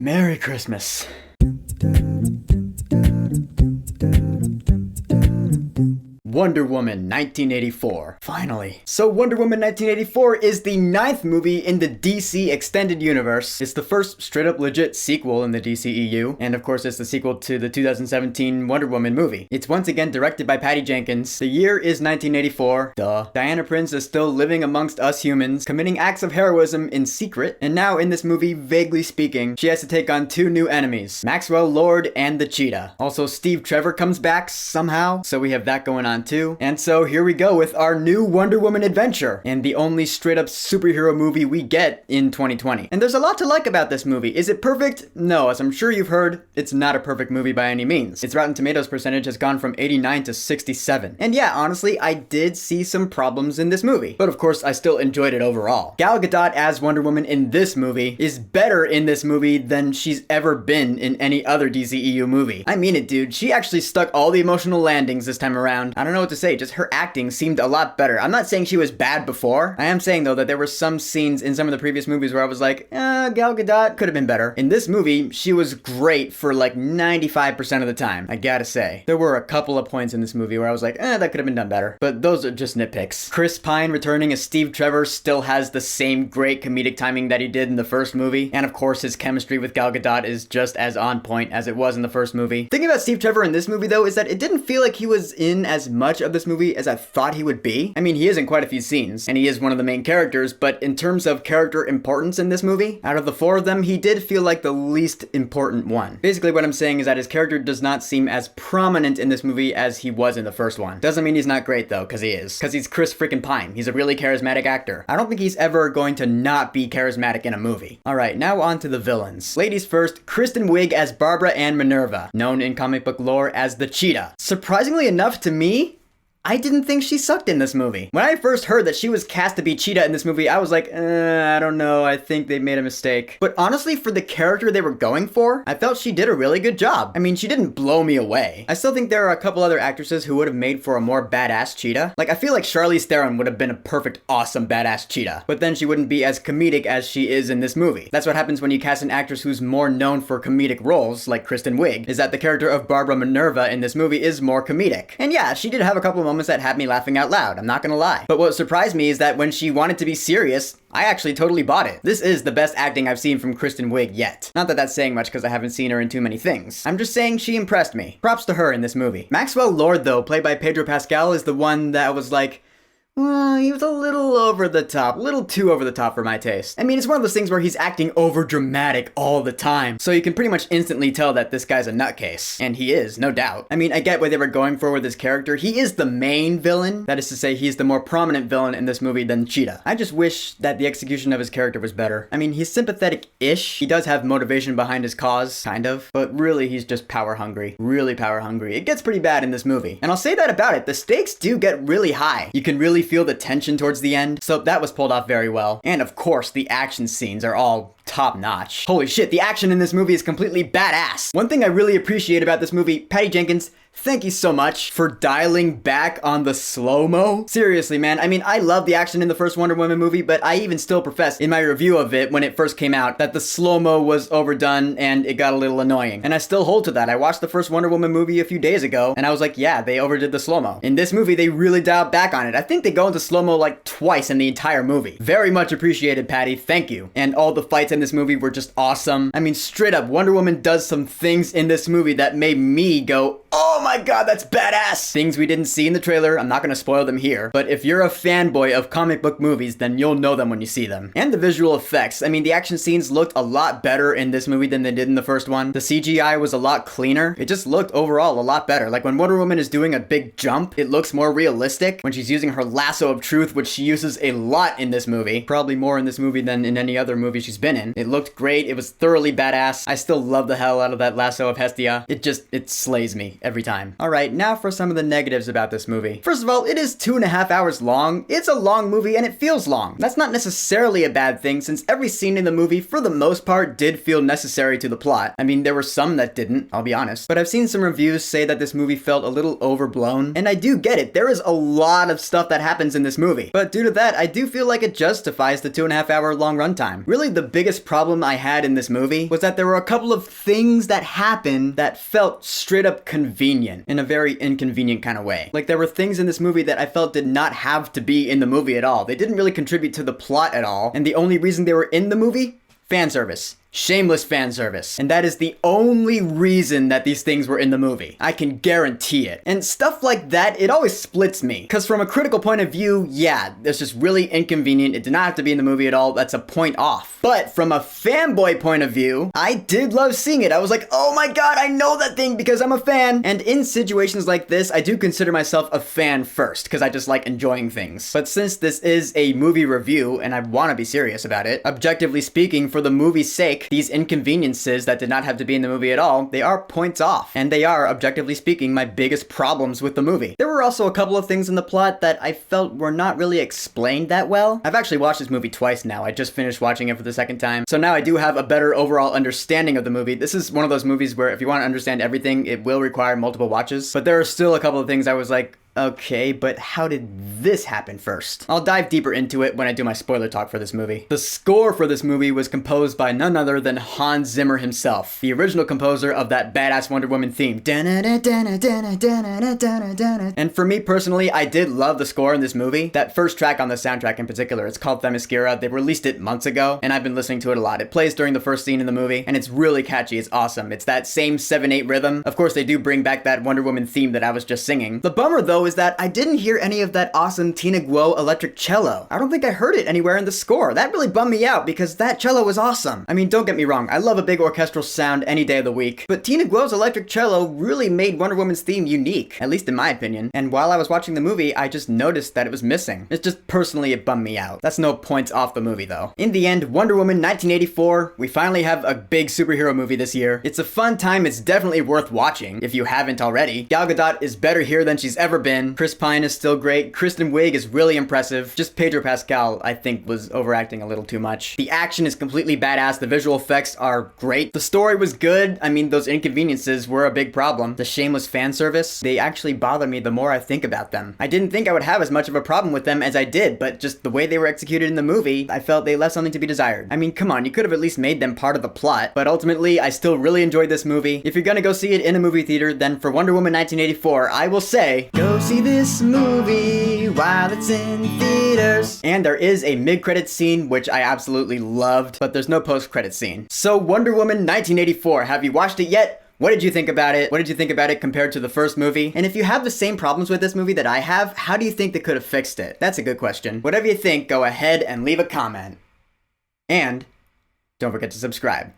Merry Christmas. Wonder Woman 1984. Finally. So Wonder Woman 1984 is the 9th movie in the DC Extended Universe. It's the first straight up legit sequel in the DCEU. And of course it's the sequel to the 2017 Wonder Woman movie. It's once again directed by Patty Jenkins. The year is 1984. Duh. Diana Prince is still living amongst us humans, committing acts of heroism in secret. And now in this movie, vaguely speaking, she has to take on 2 new enemies. Maxwell Lord and the Cheetah. Also, Steve Trevor comes back somehow. So we have that going on too. And so here we go with our new Wonder Woman adventure, and the only straight up superhero movie we get in 2020. And there's a lot to like about this movie. Is it perfect? No, as I'm sure you've heard, it's not a perfect movie by any means. Its Rotten Tomatoes percentage has gone from 89 to 67. And yeah, honestly, I did see some problems in this movie, but of course I still enjoyed it overall. Gal Gadot as Wonder Woman in this movie is better in this movie than she's ever been in any other DCEU movie. I mean it, dude. She actually stuck all the emotional landings this time around. I don't know what to say, just her acting seemed a lot better. I'm not saying she was bad before. I am saying though that there were some scenes in some of the previous movies where I was like, Gal Gadot could have been better. In this movie, she was great for like 95% of the time, I gotta say. There were a couple of points in this movie where I was like, that could have been done better. But those are just nitpicks. Chris Pine returning as Steve Trevor still has the same great comedic timing that he did in the first movie. And of course, his chemistry with Gal Gadot is just as on point as it was in the first movie. Thinking about Steve Trevor in this movie though is that it didn't feel like he was in as much of this movie as I thought he would be. I mean, he is in quite a few scenes, and he is one of the main characters, but in terms of character importance in this movie, out of the 4 of them, he did feel like the least important one. Basically, what I'm saying is that his character does not seem as prominent in this movie as he was in the first one. Doesn't mean he's not great though, because he is. Because he's Chris freaking Pine. He's a really charismatic actor. I don't think he's ever going to not be charismatic in a movie. Alright, now on to the villains. Ladies first, Kristen Wiig as Barbara Ann Minerva, known in comic book lore as the Cheetah. Surprisingly enough to me, I didn't think she sucked in this movie. When I first heard that she was cast to be Cheetah in this movie, I was like, I don't know, I think they made a mistake. But honestly, for the character they were going for, I felt she did a really good job. I mean, she didn't blow me away. I still think there are a couple other actresses who would have made for a more badass Cheetah. Like, I feel like Charlize Theron would have been a perfect, awesome, badass Cheetah. But then she wouldn't be as comedic as she is in this movie. That's what happens when you cast an actress who's more known for comedic roles, like Kristen Wiig, is that the character of Barbara Minerva in this movie is more comedic. And yeah, she did have a couple of moments that had me laughing out loud, I'm not gonna lie. But what surprised me is that when she wanted to be serious, I actually totally bought it. This is the best acting I've seen from Kristen Wiig yet. Not that that's saying much because I haven't seen her in too many things. I'm just saying she impressed me. Props to her in this movie. Maxwell Lord though, played by Pedro Pascal, is the one that was like, he was a little over the top, a little too over the top for my taste. I mean, it's one of those things where he's acting over dramatic all the time, so you can pretty much instantly tell that this guy's a nutcase. And he is, no doubt. I mean, I get what they were going for with his character. He is the main villain. That is to say, he's the more prominent villain in this movie than Cheetah. I just wish that the execution of his character was better. I mean, he's sympathetic-ish. He does have motivation behind his cause, kind of. But really, he's just power hungry. Really power hungry. It gets pretty bad in this movie. And I'll say that about it. The stakes do get really high. You can really feel the tension towards the end, so that was pulled off very well. And of course, the action scenes are all top notch. Holy shit, the action in this movie is completely badass. One thing I really appreciate about this movie, Patty Jenkins, thank you so much for dialing back on the slow-mo. Seriously, man. I mean, I love the action in the first Wonder Woman movie, but I even still professed in my review of it when it first came out that the slow-mo was overdone and it got a little annoying. And I still hold to that. I watched the first Wonder Woman movie a few days ago and I was like, yeah, they overdid the slow-mo. In this movie, they really dialed back on it. I think they go into slow-mo like twice in the entire movie. Very much appreciated, Patty. Thank you. And all the fights in this movie were just awesome. I mean, straight up, Wonder Woman does some things in this movie that made me go, oh my god, that's badass! Things we didn't see in the trailer, I'm not gonna spoil them here, but if you're a fanboy of comic book movies, then you'll know them when you see them. And the visual effects. I mean, the action scenes looked a lot better in this movie than they did in the first one. The CGI was a lot cleaner. It just looked overall a lot better. Like when Wonder Woman is doing a big jump, it looks more realistic. When she's using her lasso of truth, which she uses a lot in this movie, probably more in this movie than in any other movie she's been in. It looked great. It was thoroughly badass. I still love the hell out of that lasso of Hestia. It slays me every time runtime. Alright, now for some of the negatives about this movie. First of all, it is 2.5 hours long. It's a long movie and it feels long. That's not necessarily a bad thing since every scene in the movie, for the most part, did feel necessary to the plot. I mean, there were some that didn't, I'll be honest. But I've seen some reviews say that this movie felt a little overblown, and I do get it. There is a lot of stuff that happens in this movie. But due to that, I do feel like it justifies the 2.5 hour long runtime. Really, the biggest problem I had in this movie was that there were a couple of things that happened that felt straight up convenient in a very inconvenient kind of way. Like, there were things in this movie that I felt did not have to be in the movie at all. They didn't really contribute to the plot at all, and the only reason they were in the movie? Fan service. Shameless fan service. And that is the only reason that these things were in the movie. I can guarantee it. And stuff like that, it always splits me. Because from a critical point of view, yeah, it's just really inconvenient. It did not have to be in the movie at all. That's a point off. But from a fanboy point of view, I did love seeing it. I was like, oh my god, I know that thing because I'm a fan. And in situations like this, I do consider myself a fan first because I just like enjoying things. But since this is a movie review and I want to be serious about it, objectively speaking, for the movie's sake, these inconveniences that did not have to be in the movie at all, they are points off. And they are, objectively speaking, my biggest problems with the movie. There were also a couple of things in the plot that I felt were not really explained that well. I've actually watched this movie twice now. I just finished watching it for the second time. So now I do have a better overall understanding of the movie. This is one of those movies where if you want to understand everything, it will require multiple watches. But there are still a couple of things I was like, okay, but how did this happen first? I'll dive deeper into it when I do my spoiler talk for this movie. The score for this movie was composed by none other than Hans Zimmer himself, the original composer of that badass Wonder Woman theme. And for me personally, I did love the score in this movie. That first track on the soundtrack in particular, it's called Themyscira. They released it months ago, and I've been listening to it a lot. It plays during the first scene in the movie, and it's really catchy. It's awesome. It's that same 7/8 rhythm. Of course, they do bring back that Wonder Woman theme that I was just singing. The bummer, though, is that I didn't hear any of that awesome Tina Guo electric cello. I don't think I heard it anywhere in the score. That really bummed me out because that cello was awesome. I mean, don't get me wrong, I love a big orchestral sound any day of the week, but Tina Guo's electric cello really made Wonder Woman's theme unique, at least in my opinion. And while I was watching the movie, I just noticed that it was missing. It's just personally, it bummed me out. That's no points off the movie though. In the end, Wonder Woman 1984, we finally have a big superhero movie this year. It's a fun time, it's definitely worth watching if you haven't already. Gal Gadot is better here than she's ever been. Chris Pine is still great. Kristen Wiig is really impressive. Just Pedro Pascal, I think, was overacting a little too much. The action is completely badass. The visual effects are great. The story was good. I mean, those inconveniences were a big problem. The shameless fan service, they actually bother me the more I think about them. I didn't think I would have as much of a problem with them as I did, but just the way they were executed in the movie, I felt they left something to be desired. I mean, come on, you could have at least made them part of the plot, but ultimately, I still really enjoyed this movie. If you're gonna go see it in a movie theater, then for Wonder Woman 1984, I will say, go see this movie while it's in theaters. And there is a mid-credit scene, which I absolutely loved, but there's no post-credit scene. So Wonder Woman 1984, have you watched it yet? What did you think about it? What did you think about it compared to the first movie? And if you have the same problems with this movie that I have, how do you think they could have fixed it? That's a good question. Whatever you think, go ahead and leave a comment. And don't forget to subscribe.